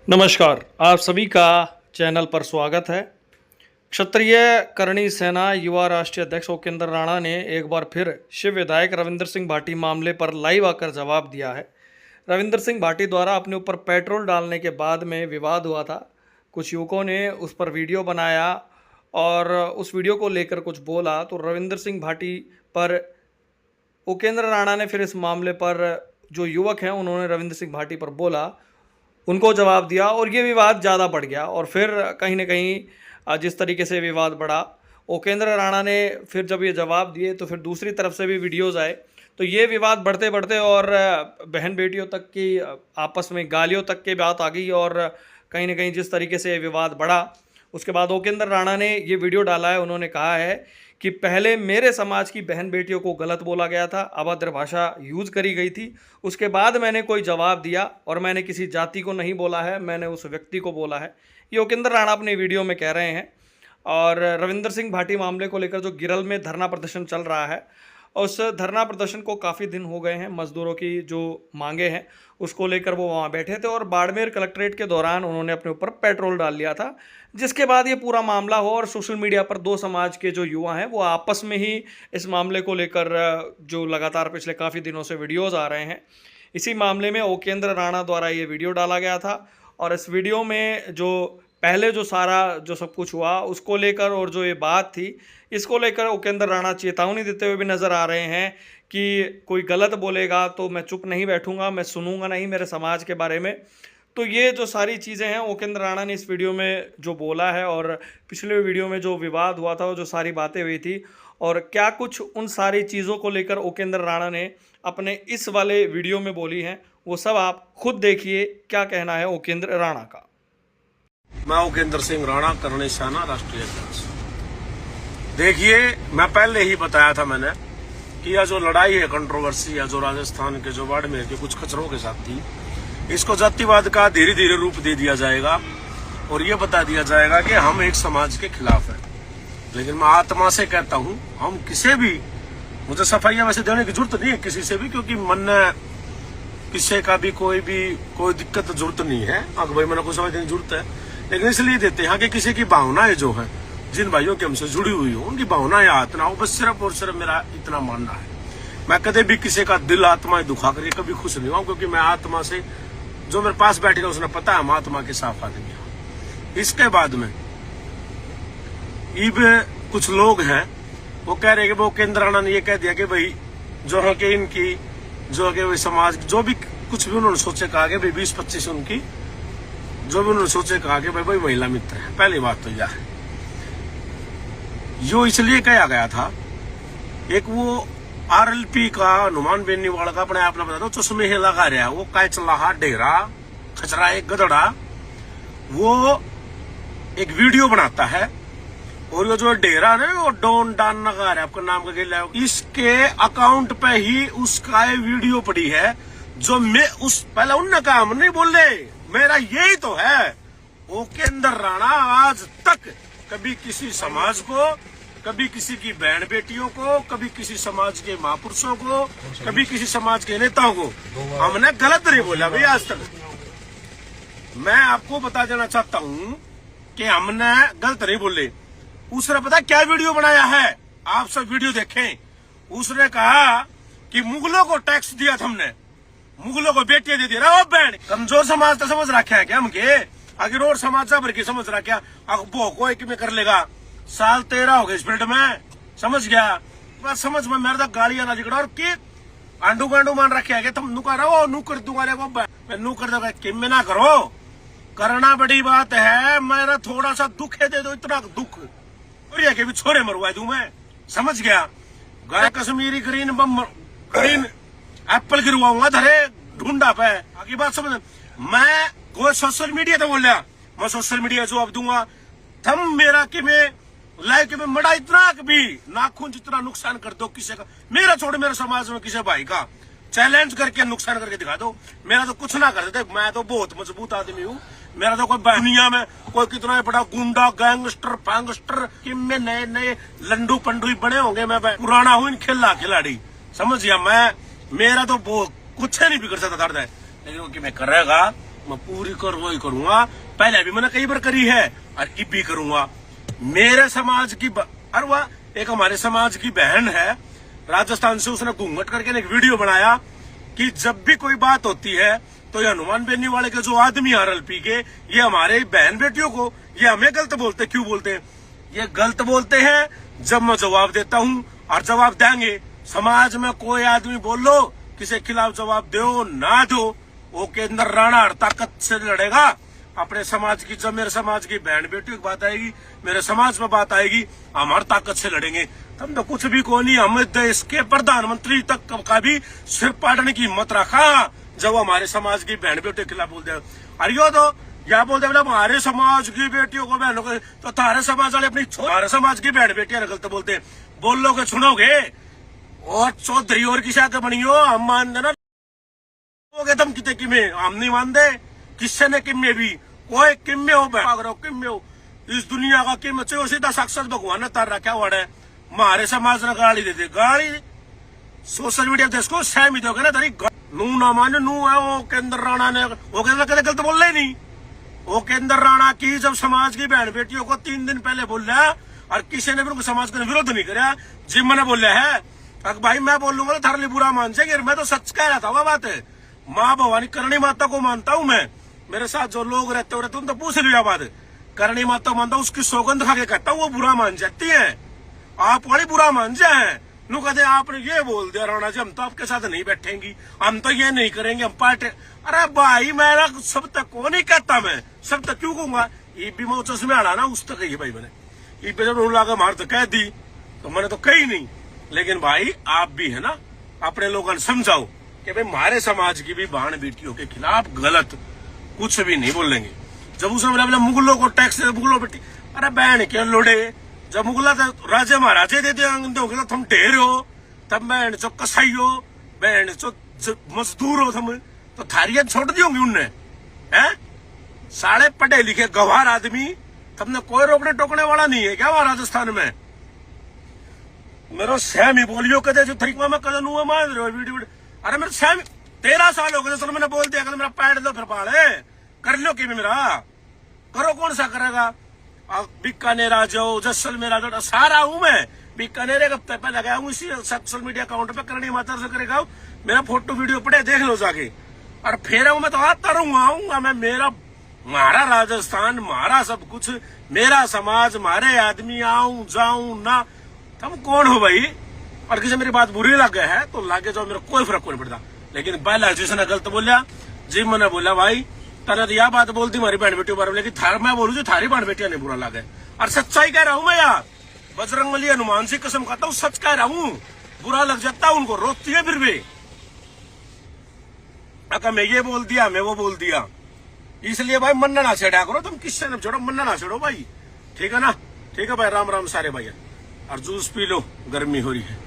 नमस्कार, आप सभी का चैनल पर स्वागत है। क्षत्रिय करणी सेना युवा राष्ट्रीय अध्यक्ष उपेंद्र राणा ने एक बार फिर शिव विधायक रविंद्र सिंह भाटी मामले पर लाइव आकर जवाब दिया है। रविंद्र सिंह भाटी द्वारा अपने ऊपर पेट्रोल डालने के बाद में विवाद हुआ था। कुछ युवकों ने उस पर वीडियो बनाया और उस वीडियो को लेकर कुछ बोला, तो रविंद्र सिंह भाटी पर उपेंद्र राणा ने फिर इस मामले पर जो युवक हैं उन्होंने रविंद्र सिंह भाटी पर बोला, उनको जवाब दिया और ये विवाद ज़्यादा बढ़ गया। और फिर कहीं ना कहीं जिस तरीके से विवाद बढ़ा, उपेंद्र राणा ने फिर जब ये जवाब दिए तो फिर दूसरी तरफ से भी वीडियोज़ आए, तो ये विवाद बढ़ते बढ़ते और बहन बेटियों तक की आपस में गालियों तक की बात आ गई। और कहीं ना कहीं जिस तरीके से विवाद बढ़ा, उसके बाद उपेंद्र राणा ने ये वीडियो डाला है। उन्होंने कहा है कि पहले मेरे समाज की बहन बेटियों को गलत बोला गया था, अभद्र भाषा यूज़ करी गई थी, उसके बाद मैंने कोई जवाब दिया और मैंने किसी जाति को नहीं बोला है, मैंने उस व्यक्ति को बोला है। ये उपेंद्र राणा अपने वीडियो में कह रहे हैं। और रविंद्र सिंह भाटी मामले को लेकर जो गिरल में धरना प्रदर्शन चल रहा है, उस धरना प्रदर्शन को काफ़ी दिन हो गए हैं। मजदूरों की जो मांगे हैं उसको लेकर वो वहाँ बैठे थे और बाड़मेर कलेक्ट्रेट के दौरान उन्होंने अपने ऊपर पेट्रोल डाल लिया था, जिसके बाद ये पूरा मामला हो और सोशल मीडिया पर दो समाज के जो युवा हैं वो आपस में ही इस मामले को लेकर जो लगातार पिछले काफ़ी दिनों से वीडियोज़ आ रहे हैं। इसी मामले में उपेंद्र राणा द्वारा ये वीडियो डाला गया था और इस वीडियो में जो पहले जो सारा जो सब कुछ हुआ उसको लेकर और जो ये बात थी इसको लेकर उपेंद्र राणा चेतावनी देते हुए भी नज़र आ रहे हैं कि कोई गलत बोलेगा तो मैं चुप नहीं बैठूंगा, मैं सुनूंगा नहीं मेरे समाज के बारे में। तो ये जो सारी चीज़ें हैं उपेंद्र राणा ने इस वीडियो में जो बोला है और पिछले वीडियो में जो विवाद हुआ था और जो सारी बातें हुई थी और क्या कुछ उन सारी चीज़ों को लेकर उपेंद्र राणा ने अपने इस वाले वीडियो में बोली हैं, वो सब आप खुद देखिए क्या कहना है उपेंद्र राणा का। मैं उपेंद्र सिंह राणा करणी सेना राष्ट्रीय अध्यक्ष। देखिए, मैं पहले ही बताया था मैंने कि यह जो लड़ाई है, कंट्रोवर्सी या जो राजस्थान के जो बाड़मेर के कुछ खचरों के साथ थी, इसको जातिवाद का धीरे धीरे रूप दे दिया जाएगा और ये बता दिया जाएगा कि हम एक समाज के खिलाफ हैं। लेकिन मैं आत्मा से कहता हूं, हम किसी भी, मुझे सफाइयां वैसे देने की जरूरत नहीं है किसी से भी, क्योंकि मन किसी का भी कोई दिक्कत जरूरत नहीं है। अगर भाई मैंने कोई सफाई देने की जरूरत है, लेकिन इसलिए देते हैं कि किसी की भावनाएं जो है, जिन भाइयों की हमसे जुड़ी हुई हो, उनकी भावनाएं हाथ ना हो। बस सिर्फ और सिर्फ मेरा इतना मानना है। मैं कभी भी किसी का दिल आत्मा दुखा करके कभी खुश नहीं हुआ, क्योंकि मैं आत्मा से, जो मेरे पास बैठेगा उसने पता है हम आत्मा के साफ आदमी हैं। इसके बाद में कुछ लोग हैं वो कह रहे हैं कि वो उपेंद्र राणा ने ये कह दिया कि भाई जो है कि इनकी जो है कि समाज जो भी कुछ भी उन्होंने सोचे कहा कि भाई 20-25 उनकी जो भी उन्होंने सोचे कहा कि भाई महिला मित्र है। पहली बात तो यह है, जो इसलिए कहा गया था, एक वो आरएलपी का हनुमान बेनीवाल का अपने आप ने बता दो चश्मे लगा रहा है, वो कैचलाहा डेरा खचरा एक गदड़ा, वो एक वीडियो बनाता है और ये जो डेरा है वो डॉन डान लगा रहा है, आपका नाम का गिला, इसके अकाउंट पे ही उसका वीडियो पड़ी है। जो मैं उस पहले उनने कहा, हम नहीं बोले, मेरा यही तो है। उपेंद्र राणा आज तक कभी किसी समाज को, कभी किसी की बहन बेटियों को, कभी किसी समाज के महापुरुषों को, कभी किसी समाज के नेताओं को हमने गलत नहीं बोला भाई आज तक। मैं आपको बता देना चाहता हूं कि हमने गलत नहीं बोले। उसने पता क्या वीडियो बनाया है, आप सब वीडियो देखें। उसने कहा कि मुगलों को टैक्स दिया था हमने, मुगलों को बेटियां दे दी। रहा बहन कमजोर समाज तो समझ रखा है क्या हमके, अगर और समाज भर की समझ रखा क्या, वो कोई कि में कर लेगा। साल 13 हो गए स्पीड में, समझ गया। बस समझ में मेरा तो गालियां ना जिगड़ा और की आंडू गांडू मान रखे है तुम नू कर रहो, नू कर दूंगा मैं नू कर दूंगा, किम में ना करो, करना बड़ी बात है। मेरा थोड़ा सा दुख है, दे दो इतना दुख और ये भी छोरे मरवा दूं मैं, समझ गया। गाय कश्मीरी ग्रीन एप्पल गिरवाऊंगा धरे ढूंढा पे, आगे बात समझ। मैं कोई सोशल मीडिया तो बोल रहा, मैं सोशल मीडिया जवाब दूंगा। थम मेरा कि मैं लाइक में मड़ा इतना भी नाखून जितना नुकसान कर दो किसी का, मेरा छोड़ मेरे समाज में किसी भाई का चैलेंज करके नुकसान करके दिखा दो, मेरा तो कुछ ना कर देते। मैं तो बहुत मजबूत आदमी हूँ। मेरा तो कोई दुनिया में कोई कितना बड़ा गुंडा गैंगस्टर फैंगस्टर कि में नए नए लंडू पंडू बने होंगे, मैं पुराना हूँ इन खिलाड़ी, समझ गया। मैं मेरा तो कुछ नहीं बिगड़ सकता दर्द है, लेकिन वो कि मैं करेगा मैं पूरी करवाई करूंगा। पहले भी मैंने कई बार करी है और अब भी करूंगा। मेरे समाज की और वह एक हमारे समाज की बहन है राजस्थान से, उसने घूंघट करके एक वीडियो बनाया कि जब भी कोई बात होती है तो ये हनुमान बेनी वाले के जो आदमी आरएलपी के, ये हमारे बहन बेटियों को, ये हमें गलत बोलते। क्यों बोलते हैं? ये गलत बोलते हैं जब मैं जवाब देता हूं, और जवाब देंगे। समाज में कोई आदमी बोल लो, किसी के खिलाफ जवाब दो ना दो, वो के अंदर राणा हर ताकत से लड़ेगा अपने समाज की। जब मेरे समाज की बहन बेटियों की बात आएगी, मेरे समाज में बात आएगी, हम हर ताकत से लड़ेंगे। हम तो कुछ भी को नहीं, हम देश के प्रधानमंत्री तक का भी सिर पाटने की हिम्मत रखा जब हमारे समाज की बहन बेटियों के खिलाफ बोलते हैं। अरे यो तो या बोलते बोले हमारे समाज की बेटियों को, बहनों को, तो तारे समाज वाले अपनी हमारे समाज की बहन बेटियां गलत बोलते हैं। बोल लोगे सुनोगे, और चौधरी और की शायद बनी हो, हम मान देना तुम कितने किमे, हम नहीं मानते किससे ने किमे भी, कोई किमे हो किमे हो, इस दुनिया का किम चाहिए सीधा साक्षात भगवान ने तार रखा हुआ है। हमारे समाज ने गाली दे दे, गाली सोशल मीडिया पे इसको सहमित हो गया ना तारी नू ना माने नू है। वो केंद्र राणा ने वो कहते गलत बोल रहे नहीं। वो केंद्र राणा की जब समाज की बहन बेटियों को 3 दिन पहले बोल रहा है और किसी ने भी उनको समाज का विरोध नहीं कराया, जिम ने बोल रहा है भाई मैं बोल लूंगा थारे लिए बुरा मान जाएंगे। मैं तो सच कह रहा था, वह बात है। माँ भवानी करणी माता को मानता हूं मैं, मेरे साथ जो लोग रहते हो तुम तो पूछ लिया बात, करणी माता मानता हूं, उसकी सौगंध खा के कहता हूँ वो बुरा मान जाती है। आप वाली बुरा मान जाए नू कहते आपने ये बोल दिया राणा जी, हम तो आपके साथ नहीं बैठेंगी, हम तो ये नहीं करेंगे, हम पार्टी। अरे भाई मैं सब तक को नहीं कहता, मैं सब तक क्यों कहूंगा? ये भी मैं चश्मे आना ना उस तक कही भाई मैंने, ये पे जब लगा मार तो कह दी तो मैंने तो कही नहीं। लेकिन भाई आप भी है ना अपने लोगों ने समझाओ कि भाई हमारे समाज की भी बहन बेटियों के खिलाफ गलत कुछ भी नहीं बोलेंगे। जब उसने बोला मुगलों को टैक्स दे, मुगलों बेटी, अरे बहन क्या लोड़े, जब मुगला राजे महाराजे दे दोगे तो तुम ढेर हो, तब बहन चो कसाई हो, बहन चो मजदूर हो, तुम तो थारियां छोड़ दी होंगी उनने, हैं? साढ़े पढ़े लिखे गवार आदमी, तुमने कोई रोकने टोकने वाला नहीं है क्या वहां राजस्थान में? मेरा सहम ही बोलियो कहते जो तरीका में कदन हुआ मान रहे हो वीडियो। अरे मेरे सहम 13 साल हो गए, चलो मैंने बोल दिया मेरा पैड दो फिर पाले कर लो कि मेरा करो, कौन सा करेगा? बीकानेर आ जाओ, जैसलमेर आ जाओ, सारा हूं मैं। बीकानेर एक हफ्ते पहले गया हूँ इसी सोशल मीडिया अकाउंट पे, करणी माता से करेगा मेरा फोटो वीडियो पड़े देख लो जाके। और फिर मैं तो आता रहूंगा, आऊंगा मैं, मेरा मारा राजस्थान, मारा सब कुछ, मेरा समाज, मारे आदमी, आऊं जाऊं ना, तुम कौन हो भाई? और किसी मेरी बात बुरी लग गया है तो लागे जाओ, मेरा कोई फर्क नहीं पड़ता। लेकिन पहला जिसने गलत बोलिया जी मैंने बोला भाई तने तो यह बात बोलती हमारी बहन बेटियों बारे में, लेकिन मैं बोलू जो थारी बहन बेटियां नहीं बुरा लगे। और सच्चाई कह रहा हूं मैं यार, बजरंगबली हनुमान से कसम खाता हूं, सच कह रहा हूं। बुरा लग जाता उनको, रोकती है फिर भी, अगर मैं ये बोल दिया मैं वो बोल दिया। इसलिए भाई मन्ना ना छेड़ा करो, तुम किससे न छोड़ो, मन्ना ना छेड़ो भाई, ठीक है ना? ठीक है भाई, राम राम सारे भाई। और जूस पी लो, गर्मी हो रही है।